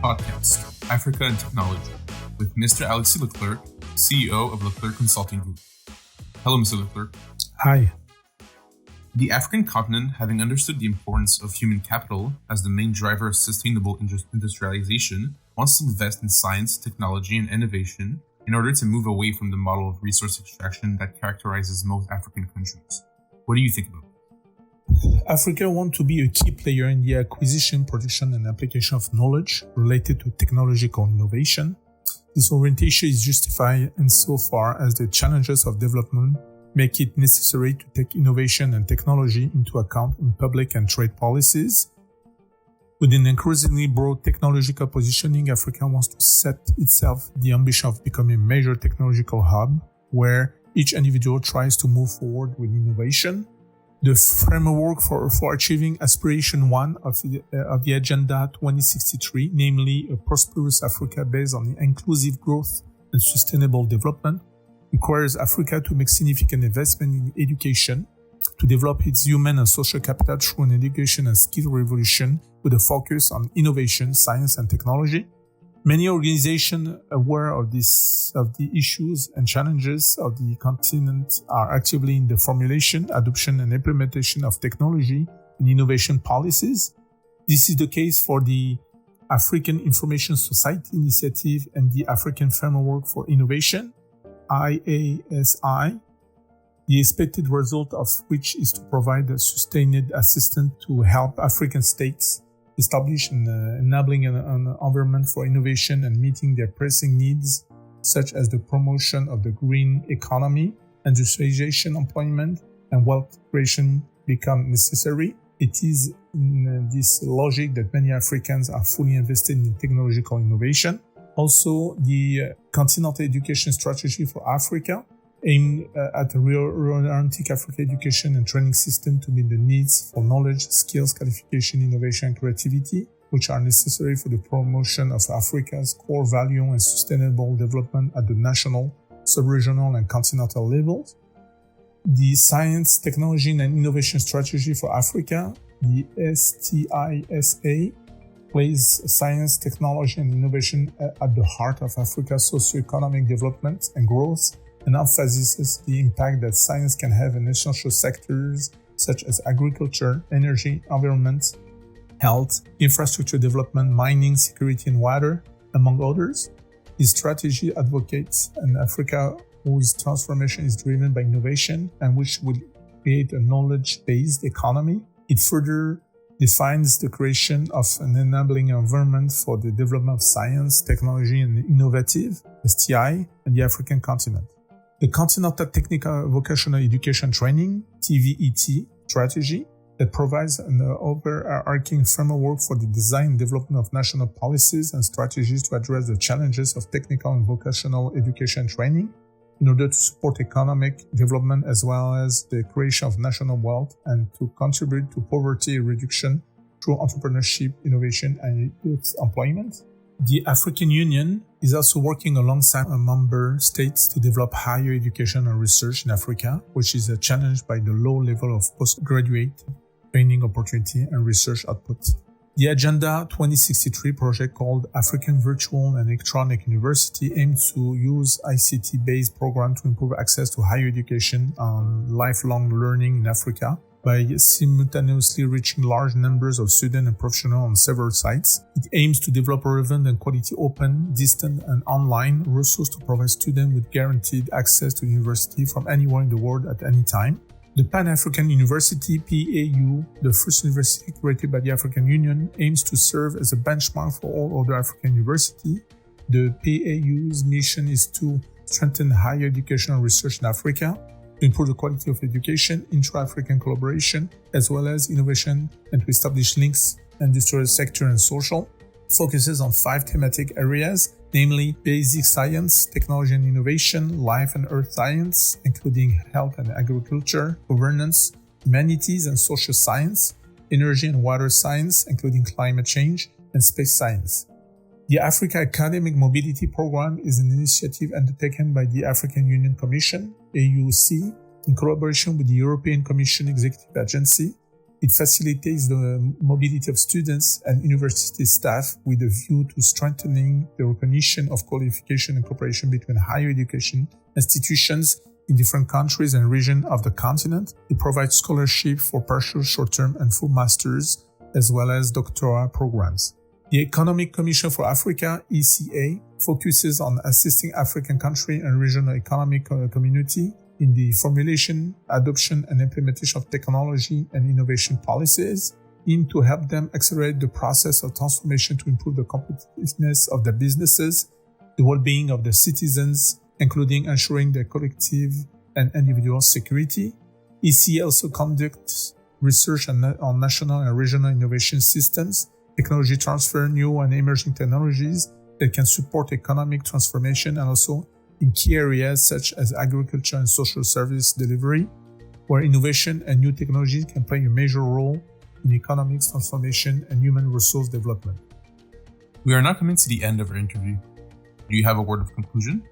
podcast, Africa and Technology, with Mr. Alexis Leclerc, CEO of Leclerc Consulting Group. Hello, Mr. Leclerc. Hi. The African continent, having understood the importance of human capital as the main driver of sustainable industrialization, wants to invest in science, technology, and innovation in order to move away from the model of resource extraction that characterizes most African countries. What do you think about it? Africa wants to be a key player in the acquisition, production, and application of knowledge related to technological innovation. This orientation is justified insofar as the challenges of development make it necessary to take innovation and technology into account in public and trade policies. With an increasingly broad technological positioning, Africa wants to set itself the ambition of becoming a major technological hub where each individual tries to move forward with innovation. The framework for achieving Aspiration 1 of the Agenda 2063, namely a prosperous Africa based on inclusive growth and sustainable development, requires Africa to make significant investment in education, to develop its human and social capital through an education and skill revolution with a focus on innovation, science, and technology. Many organizations aware of the issues and challenges of the continent are actively in the formulation, adoption, and implementation of technology and innovation policies. This is the case for the African Information Society Initiative and the African Framework for Innovation, IASI, the expected result of which is to provide a sustained assistance to help African states establish an enabling an environment for innovation and meeting their pressing needs, such as the promotion of the green economy, industrialization, employment, and wealth creation become necessary. It is in this logic that many Africans are fully invested in technological innovation. Also, the Continental Education Strategy for Africa aimed at a real-oriented Africa education and training system to meet the needs for knowledge, skills, qualification, innovation, and creativity, which are necessary for the promotion of Africa's core value and sustainable development at the national, sub-regional, and continental levels. The Science, Technology, and Innovation Strategy for Africa, the STISA, places science, technology, and innovation at the heart of Africa's socio-economic development and growth, and emphasizes the impact that science can have in essential sectors such as agriculture, energy, environment, health, infrastructure development, mining, security, and water, among others. This strategy advocates an Africa whose transformation is driven by innovation and which will create a knowledge-based economy. It further defines the creation of an enabling environment for the development of science, technology, and innovative, STI, in the African continent. The Continental Technical Vocational Education Training, TVET, strategy that provides an overarching framework for the design and development of national policies and strategies to address the challenges of technical and vocational education training in order to support economic development as well as the creation of national wealth and to contribute to poverty reduction through entrepreneurship, innovation, and youth employment. The African Union is also working alongside member states to develop higher education and research in Africa, which is challenged by the low level of postgraduate training opportunity and research output. The Agenda 2063 project called African Virtual and Electronic University aims to use ICT-based programs to improve access to higher education and lifelong learning in Africa by simultaneously reaching large numbers of students and professionals on several sites. It aims to develop relevant and quality open, distant, and online resources to provide students with guaranteed access to university from anywhere in the world at any time. The Pan-African University, PAU, the first university created by the African Union, aims to serve as a benchmark for all other African universities. The PAU's mission is to strengthen higher education and research in Africa, to improve the quality of education, intra-African collaboration, as well as innovation, and to establish links industrial sector and social. Focuses on 5 thematic areas, namely basic science, technology and innovation, life and earth science, including health and agriculture, governance, humanities and social science, energy and water science, including climate change, and space science. The Africa Academic Mobility Program is an initiative undertaken by the African Union Commission, AUC, in collaboration with the European Commission Executive Agency, It facilitates the mobility of students and university staff with a view to strengthening the recognition of qualification and cooperation between higher education institutions in different countries and regions of the continent. It provides scholarship for partial, short-term, and full masters, as well as doctoral programs. The Economic Commission for Africa, ECA, focuses on assisting African country and regional economic community in the formulation, adoption, and implementation of technology and innovation policies, aimed to help them accelerate the process of transformation to improve the competitiveness of their businesses, the well-being of their citizens, including ensuring their collective and individual security. ECA also conducts research on national and regional innovation systems, technology transfer, new and emerging technologies that can support economic transformation, and also in key areas such as agriculture and social service delivery, where innovation and new technologies can play a major role in economic transformation and human resource development. We are now coming to the end of our interview. Do you have a word of conclusion?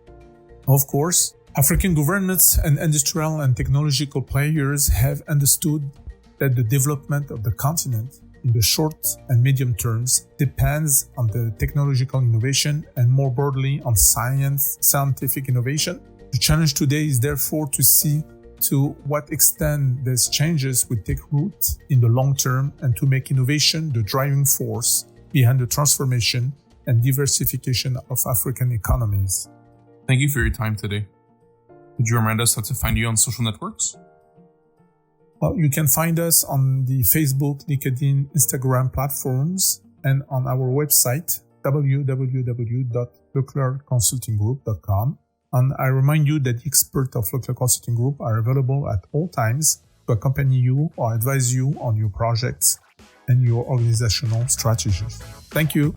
Of course, African governments and industrial and technological players have understood that the development of the continent in the short and medium terms depends on the technological innovation and more broadly on scientific innovation. The challenge today is therefore to see to what extent these changes will take root in the long term and to make innovation the driving force behind the transformation and diversification of African economies. Thank you for your time today. Could you remind us how to find you on social networks? Well, you can find us on the Facebook, LinkedIn, Instagram platforms and on our website, www.leclercconsultinggroup.com. And I remind you that the experts of Leclerc Consulting Group are available at all times to accompany you or advise you on your projects and your organizational strategies. Thank you.